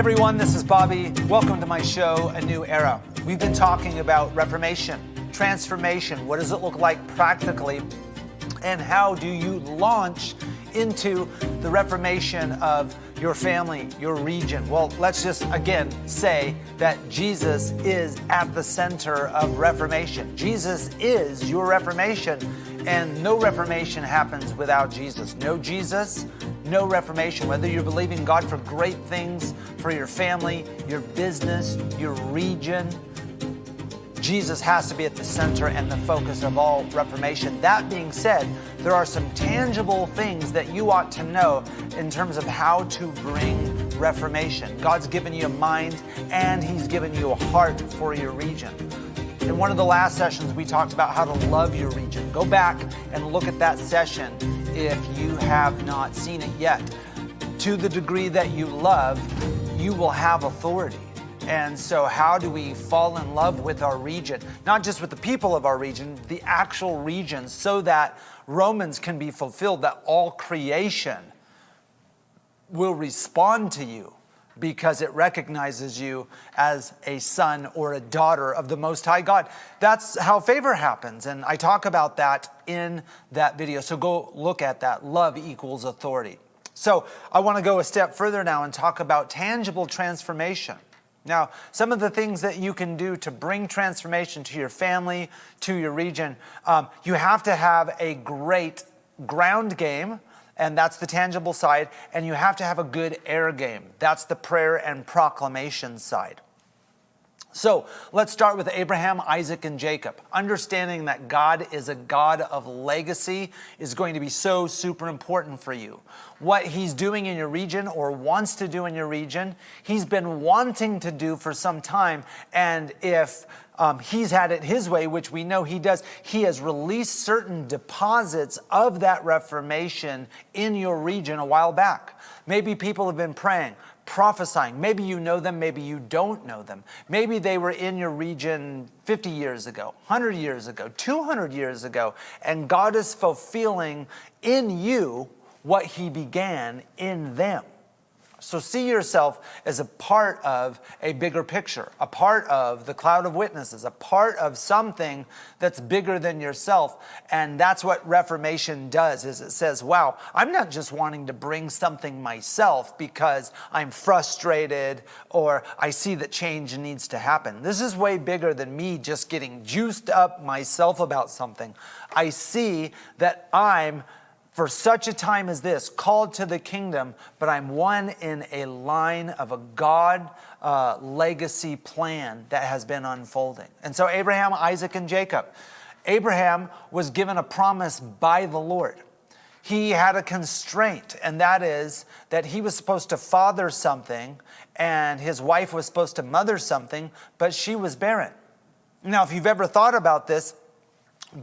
everyone, this is Bobby. Welcome to my show, A New Era. We've been talking about Reformation, transformation. What does it look like practically? And how do you launch into the Reformation of your family, your region? Well, let's just again say that Jesus is at the center of Reformation. Jesus is your Reformation, and no Reformation happens without Jesus. No Jesus, no Reformation. Whether you're believing God for great things for your family, your business, your region, Jesus has to be at the center and the focus of all Reformation. That being said, there are some tangible things that you ought to know in terms of how to bring Reformation. God's given you a mind and He's given you a heart for your region. In one of the last sessions, we talked about how to love your region. Go back and look at that session if you have not seen it yet. To the degree that you love, you will have authority. And so how do we fall in love with our region? Not just with the people of our region, the actual region, so that Romans can be fulfilled, that all creation will respond to you because it recognizes you as a son or a daughter of the Most High God. That's how favor happens. And I talk about that in that video. So go look at that. Love equals authority. So I want to go a step further now and talk about tangible transformation. Now, some of the things that you can do to bring transformation to your family, to your region, you have to have a great ground game, and that's the tangible side, and you have to have a good air game. That's the prayer and proclamation side. So let's start with Abraham, Isaac, and Jacob. Understanding that God is a God of legacy is going to be so super important for you. What He's doing in your region or wants to do in your region, He's been wanting to do for some time. And if He's had it His way, which we know He does, He has released certain deposits of that reformation in your region a while back. Maybe people have been praying, prophesying. Maybe you know them, maybe you don't know them. Maybe they were in your region 50 years ago, 100 years ago, 200 years ago, and God is fulfilling in you what He began in them. So see yourself as a part of a bigger picture, a part of the cloud of witnesses, a part of something that's bigger than yourself. And that's what Reformation does, is it says, wow, I'm not just wanting to bring something myself because I'm frustrated or I see that change needs to happen. This is way bigger than me just getting juiced up myself about something. I see that I'm, for such a time as this, called to the kingdom, but I'm one in a line of a God legacy plan that has been unfolding. And so Abraham, Isaac, and Jacob. Abraham was given a promise by the Lord. He had a constraint, and that is that he was supposed to father something, and his wife was supposed to mother something, but she was barren. Now, if you've ever thought about this,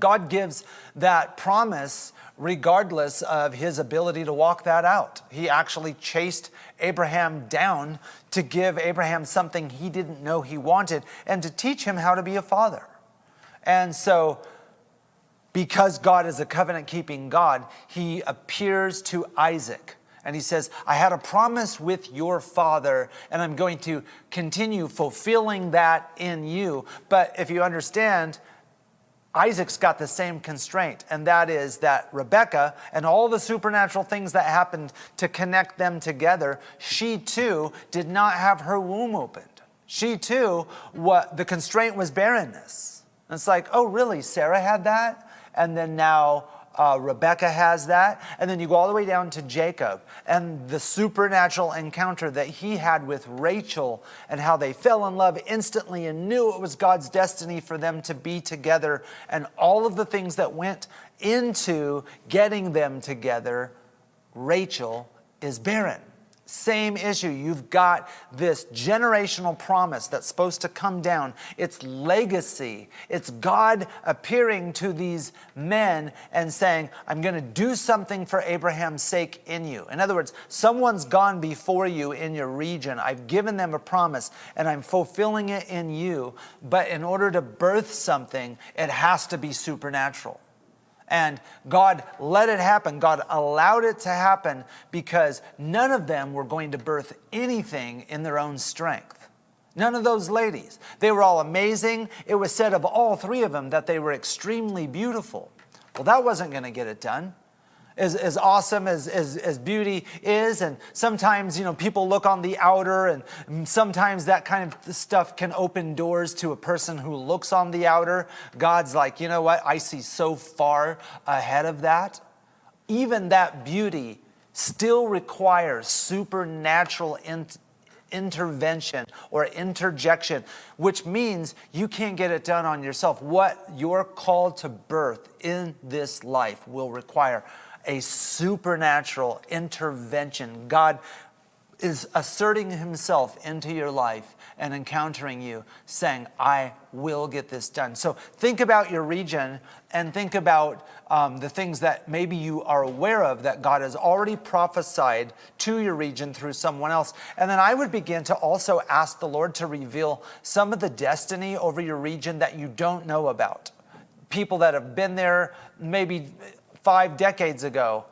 God gives that promise regardless of his ability to walk that out. He actually chased Abraham down to give Abraham something he didn't know he wanted and to teach him how to be a father. And so, because God is a covenant-keeping God, He appears to Isaac. And He says, I had a promise with your father, and I'm going to continue fulfilling that in you. But if you understand, Isaac's got the same constraint, and that is that Rebekah and all the supernatural things that happened to connect them together, she too did not have her womb opened. She too, the constraint was barrenness. And it's like, oh really, Sarah had that? And then now Rebekah has that. And then you go all the way down to Jacob and the supernatural encounter that he had with Rachel and how they fell in love instantly and knew it was God's destiny for them to be together, and all of the things that went into getting them together. Rachel is barren. Same issue. You've got this generational promise that's supposed to come down. It's legacy. It's God appearing to these men and saying, I'm going to do something for Abraham's sake in you. In other words, someone's gone before you in your region. I've given them a promise and I'm fulfilling it in you. But in order to birth something, it has to be supernatural. And God let it happen. God allowed it to happen because none of them were going to birth anything in their own strength. None of those ladies. They were all amazing. It was said of all three of them that they were extremely beautiful. Well, that wasn't going to get it done. As awesome as beauty is, and sometimes, people look on the outer, and sometimes that kind of stuff can open doors to a person who looks on the outer. God's like, you know what? I see so far ahead of that. Even that beauty still requires supernatural intervention or interjection, which means you can't get it done on yourself. What you're called to birth in this life will require a supernatural intervention. God is asserting himself into your life and encountering you, saying, I will get this done. So think about your region and think about the things that maybe you are aware of that God has already prophesied to your region through someone else. And then I would begin to also ask the Lord to reveal some of the destiny over your region that you don't know about. People that have been there maybe 5 decades ago,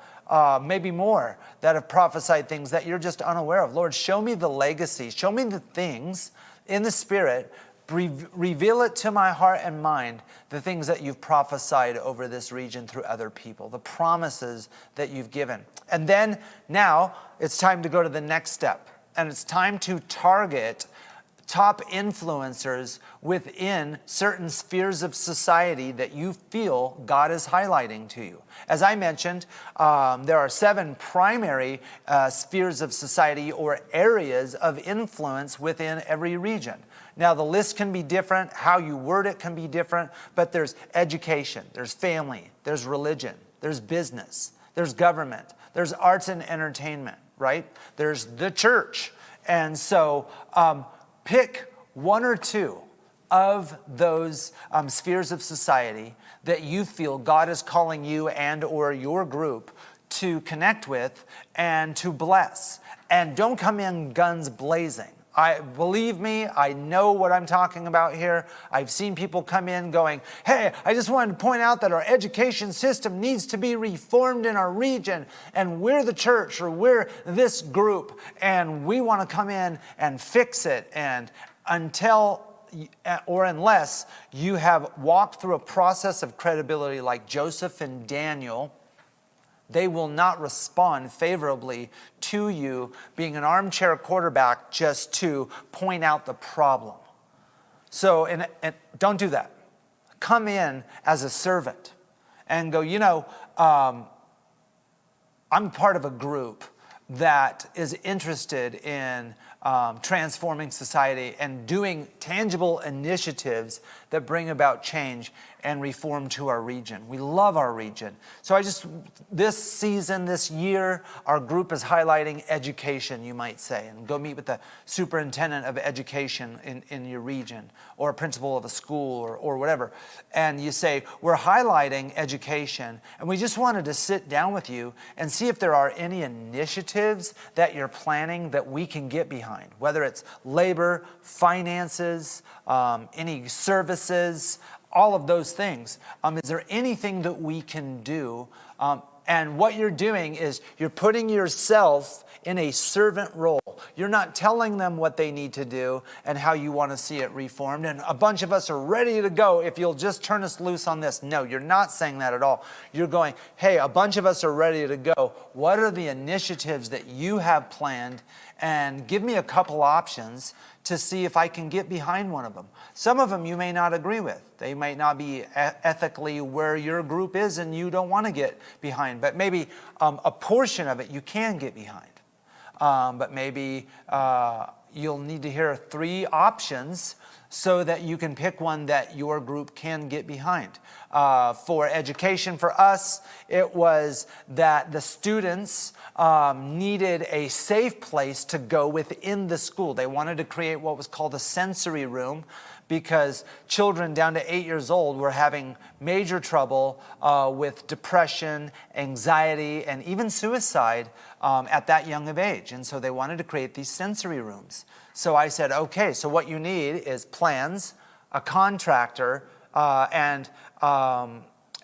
maybe more, that have prophesied things that you're just unaware of. Lord, show me the legacy. Show me the things in the Spirit. Reveal it to my heart and mind, the things that you've prophesied over this region through other people, the promises that you've given. And then now it's time to go to the next step. And it's time to target top influencers within certain spheres of society that you feel God is highlighting to you. As I mentioned, there are 7 primary spheres of society or areas of influence within every region. Now, the list can be different, how you word it can be different, but there's education, there's family, there's religion, there's business, there's government, there's arts and entertainment, right? There's the church. And so, pick 1 or 2 of those spheres of society that you feel God is calling you and or your group to connect with and to bless. And don't come in guns blazing. Believe me, I know what I'm talking about here. I've seen people come in going, hey, I just wanted to point out that our education system needs to be reformed in our region, and we're the church or we're this group, and we want to come in and fix it. And until or unless you have walked through a process of credibility like Joseph and Daniel, they will not respond favorably to you being an armchair quarterback just to point out the problem. So, and don't do that. Come in as a servant and go, I'm part of a group that is interested in transforming society and doing tangible initiatives that bring about change and reform to our region. We love our region. So this season, this year, our group is highlighting education, you might say, and go meet with the superintendent of education in your region or a principal of a school or whatever. And you say, we're highlighting education, and we just wanted to sit down with you and see if there are any initiatives that you're planning that we can get behind, whether it's labor, finances, any services, all of those things. Is there anything that we can do? And what you're doing is you're putting yourself in a servant role. You're not telling them what they need to do and how you want to see it reformed. And a bunch of us are ready to go if you'll just turn us loose on this. No, you're not saying that at all. You're going, hey, a bunch of us are ready to go. What are the initiatives that you have planned? And give me a couple options to see if I can get behind one of them. Some of them you may not agree with. They might not be ethically where your group is and you don't want to get behind. But maybe a portion of it you can get behind. But maybe you'll need to hear 3 options so that you can pick one that your group can get behind. For education, for us, it was that the students needed a safe place to go within the school. They wanted to create what was called a sensory room because children down to 8 years old were having major trouble with depression, anxiety, and even suicide at that young of age. And so they wanted to create these sensory rooms. So I said, okay, so what you need is plans, a contractor, and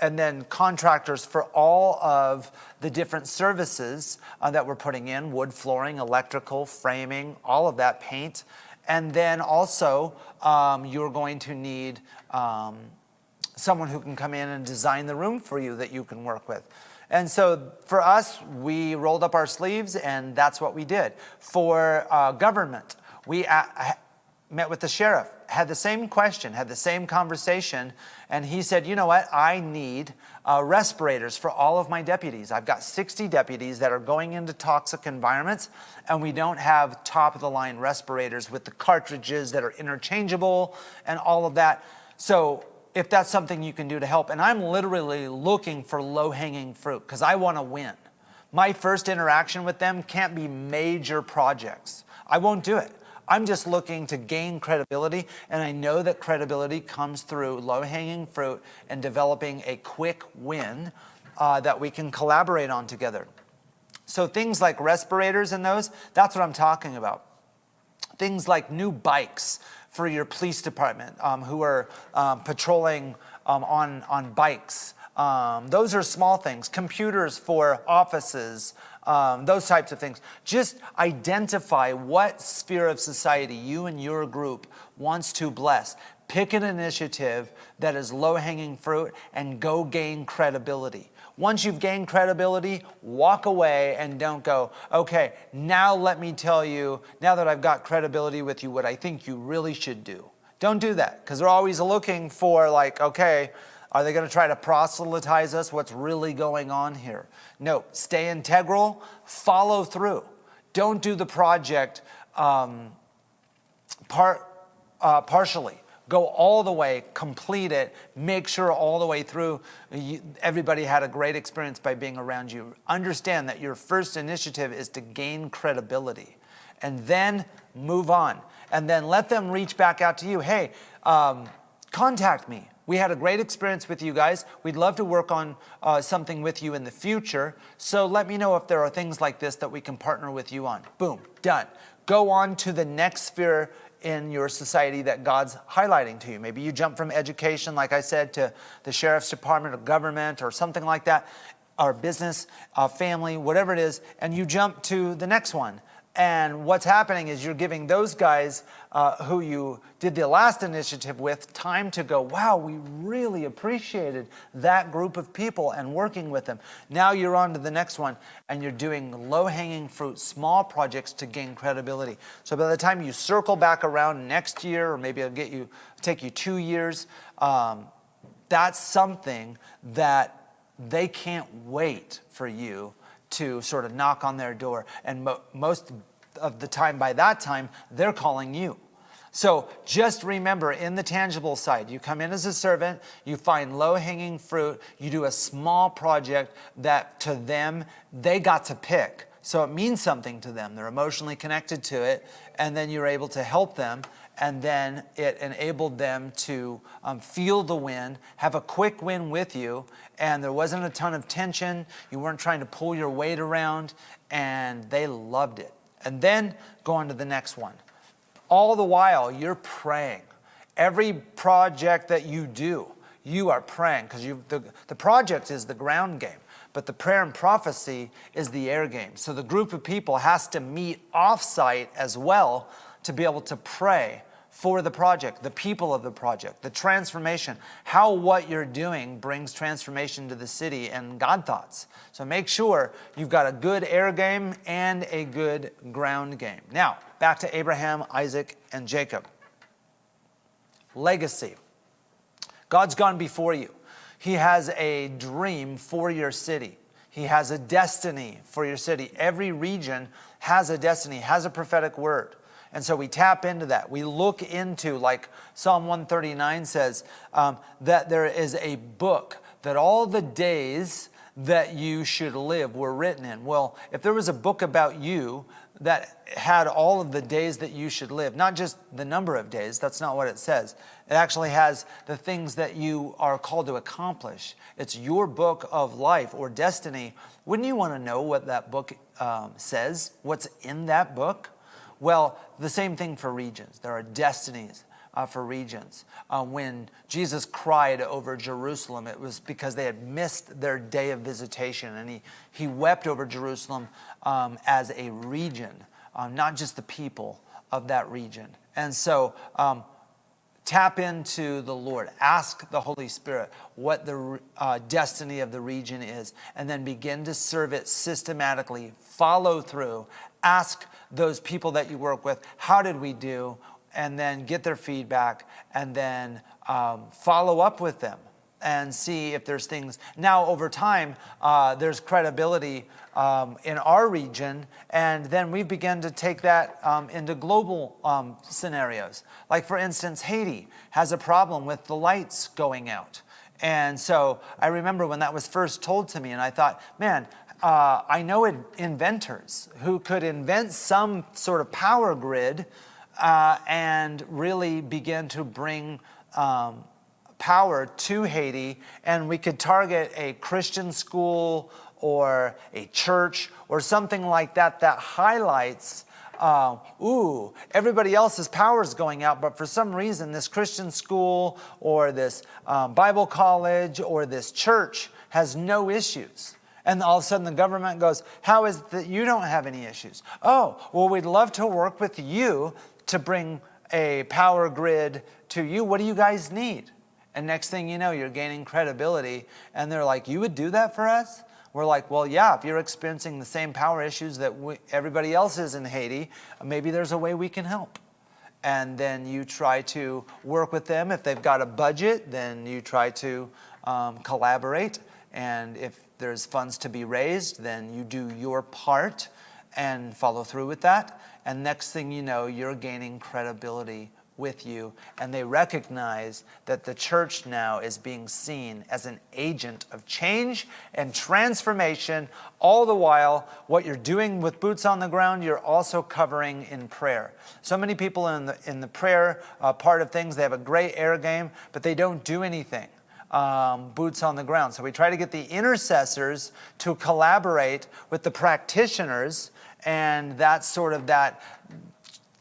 and then contractors for all of the different services that we're putting in: wood, flooring, electrical, framing, all of that, paint. And then also you're going to need someone who can come in and design the room for you that you can work with. And so for us, we rolled up our sleeves, and that's what we did. For government, we met with the sheriff, had the same question, had the same conversation, and he said, you know what, I need respirators for all of my deputies. I've got 60 deputies that are going into toxic environments, and we don't have top-of-the-line respirators with the cartridges that are interchangeable and all of that. So if that's something you can do to help, and I'm literally looking for low-hanging fruit because I want to win. My first interaction with them can't be major projects. I won't do it. I'm just looking to gain credibility, and I know that credibility comes through low-hanging fruit and developing a quick win that we can collaborate on together. So things like respirators and those, that's what I'm talking about. Things like new bikes for your police department who are patrolling on bikes. Those are small things. Computers for offices, those types of things. Just identify what sphere of society you and your group wants to bless. Pick an initiative that is low-hanging fruit and go gain credibility. Once you've gained credibility, walk away and don't go, okay, now let me tell you, now that I've got credibility with you, what I think you really should do. Don't do that, because they're always looking for, like, okay, are they going to try to proselytize us? What's really going on here? No, stay integral, follow through. Don't do the project partially. Go all the way, complete it, make sure all the way through everybody had a great experience by being around you. Understand that your first initiative is to gain credibility, and then move on. And then let them reach back out to you. Hey, contact me. We had a great experience with you guys. We'd love to work on something with you in the future. So let me know if there are things like this that we can partner with you on. Boom, done. Go on to the next sphere in your society that God's highlighting to you. Maybe you jump from education, like I said, to the sheriff's department or government or something like that, or business, family, whatever it is, and you jump to the next one. And what's happening is you're giving those guys who you did the last initiative with time to go, wow, we really appreciated that group of people and working with them. Now you're on to the next one, and you're doing low-hanging fruit, small projects to gain credibility. So by the time you circle back around next year, or maybe it'll take you 2 years, that's something that they can't wait for you to sort of knock on their door. And most of the time, by that time, they're calling you. So just remember, in the tangible side, you come in as a servant, you find low-hanging fruit, you do a small project that to them, they got to pick. So it means something to them. They're emotionally connected to it, and then you're able to help them, and then it enabled them to feel the win, have a quick win with you, and there wasn't a ton of tension. You weren't trying to pull your weight around, and they loved it. And then go on to the next one. All the while, you're praying. Every project that you do, you are praying, because the project is the ground game, but the prayer and prophecy is the air game. So the group of people has to meet off-site as well to be able to pray for the project, the people of the project, the transformation, how what you're doing brings transformation to the city and God thoughts. So make sure you've got a good air game and a good ground game. Now, back to Abraham, Isaac, and Jacob. Legacy. God's gone before you. He has a dream for your city. He has a destiny for your city. Every region has a destiny, has a prophetic word. And so we tap into that. We look into, like Psalm 139 says, that there is a book that all the days that you should live were written in. Well, if there was a book about you that had all of the days that you should live, not just the number of days, that's not what it says. It actually has the things that you are called to accomplish. It's your book of life or destiny. Wouldn't you want to know what that book says? What's in that book? Well, the same thing for regions. There are destinies for regions. When Jesus cried over Jerusalem, it was because they had missed their day of visitation, and he wept over Jerusalem as a region, not just the people of that region. And so tap into the Lord. Ask the Holy Spirit what the destiny of the region is, and then begin to serve it systematically. Follow through. Ask those people that you work with, how did we do? And then get their feedback, and then follow up with them and see if there's things. Now, over time, there's credibility in our region, and then we begin to take that into global scenarios. Like, for instance, Haiti has a problem with the lights going out. And so I remember when that was first told to me, and I thought, man, I know inventors who could invent some sort of power grid and really begin to bring power to Haiti, and we could target a Christian school or a church or something like that that highlights, everybody else's power is going out, but for some reason this Christian school or this Bible college or this church has no issues. And all of a sudden the government goes, how is it that you don't have any issues? Oh, well, we'd love to work with you to bring a power grid to you. What do you guys need? And next thing you know, you're gaining credibility. And they're like, you would do that for us? We're like, well, yeah, if you're experiencing the same power issues that everybody else is in Haiti, maybe there's a way we can help. And then you try to work with them. If they've got a budget, then you try to collaborate. And if there's funds to be raised, then you do your part and follow through with that. And next thing you know, you're gaining credibility with you, and they recognize that the church now is being seen as an agent of change and transformation. All the while, what you're doing with boots on the ground, you're also covering in prayer. So many people in the prayer part of things, they have a great air game, but they don't do anything. Boots on the ground. So we try to get the intercessors to collaborate with the practitioners, and that's sort of that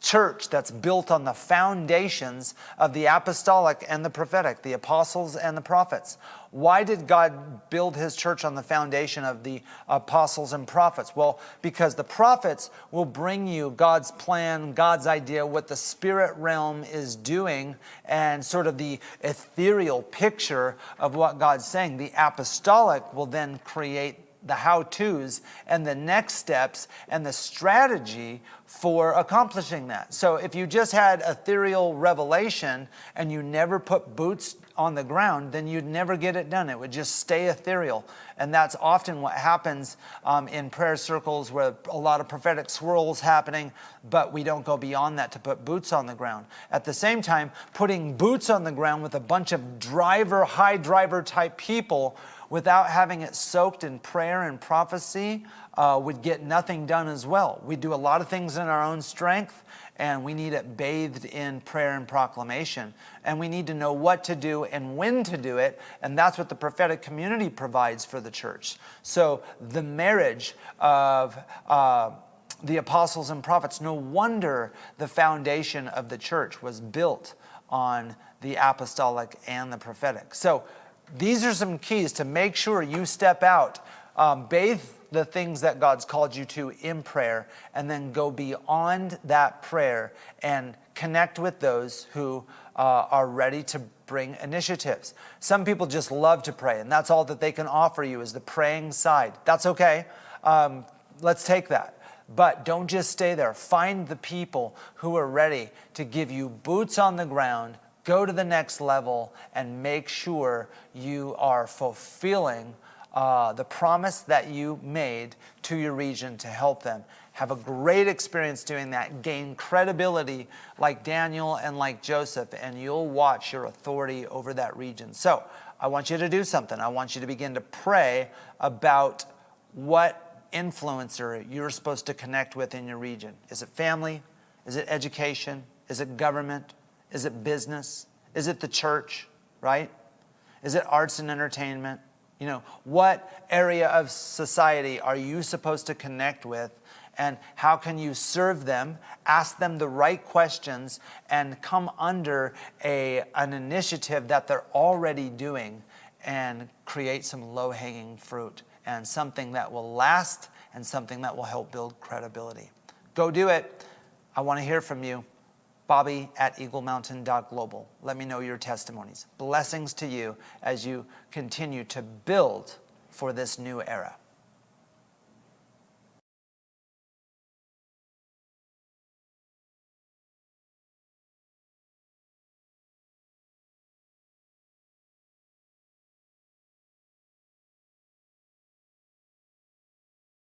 church that's built on the foundations of the apostolic and the prophetic, the apostles and the prophets. Why did God build his church on the foundation of the apostles and prophets? Well, because the prophets will bring you God's plan, God's idea, what the spirit realm is doing, and sort of the ethereal picture of what God's saying. The apostolic will then create the how-tos and the next steps and the strategy for accomplishing that. So if you just had ethereal revelation and you never put boots on the ground, then you'd never get it done. It would just stay ethereal. And that's often what happens in prayer circles, where a lot of prophetic swirls happening, but we don't go beyond that to put boots on the ground. At the same time, putting boots on the ground with a bunch of high driver type people without having it soaked in prayer and prophecy would get nothing done as well. We do a lot of things in our own strength, and we need it bathed in prayer and proclamation. And we need to know what to do and when to do it, and that's what the prophetic community provides for the church. So the marriage of the apostles and prophets, no wonder the foundation of the church was built on the apostolic and the prophetic. So these are some keys to make sure you step out, bathe the things that God's called you to in prayer, and then go beyond that prayer and connect with those who are ready to bring initiatives. Some people just love to pray, and that's all that they can offer you is the praying side. That's okay. Let's take that. But don't just stay there. Find the people who are ready to give you boots on the ground, go to the next level, and make sure you are fulfilling the promise that you made to your region to help them. Have a great experience doing that. Gain credibility like Daniel and like Joseph, and you'll watch your authority over that region. So I want you to do something. I want you to begin to pray about what influencer you're supposed to connect with in your region. Is it family? Is it education? Is it government? Is it business? Is it the church, right? Is it arts and entertainment? You know, what area of society are you supposed to connect with And how can you serve them, ask them the right questions, and come under an initiative that they're already doing and create some low-hanging fruit and something that will last and something that will help build credibility. Go do it. I want to hear from you. Bobby@eaglemountain.global. Let me know your testimonies. Blessings to you as you continue to build for this new era.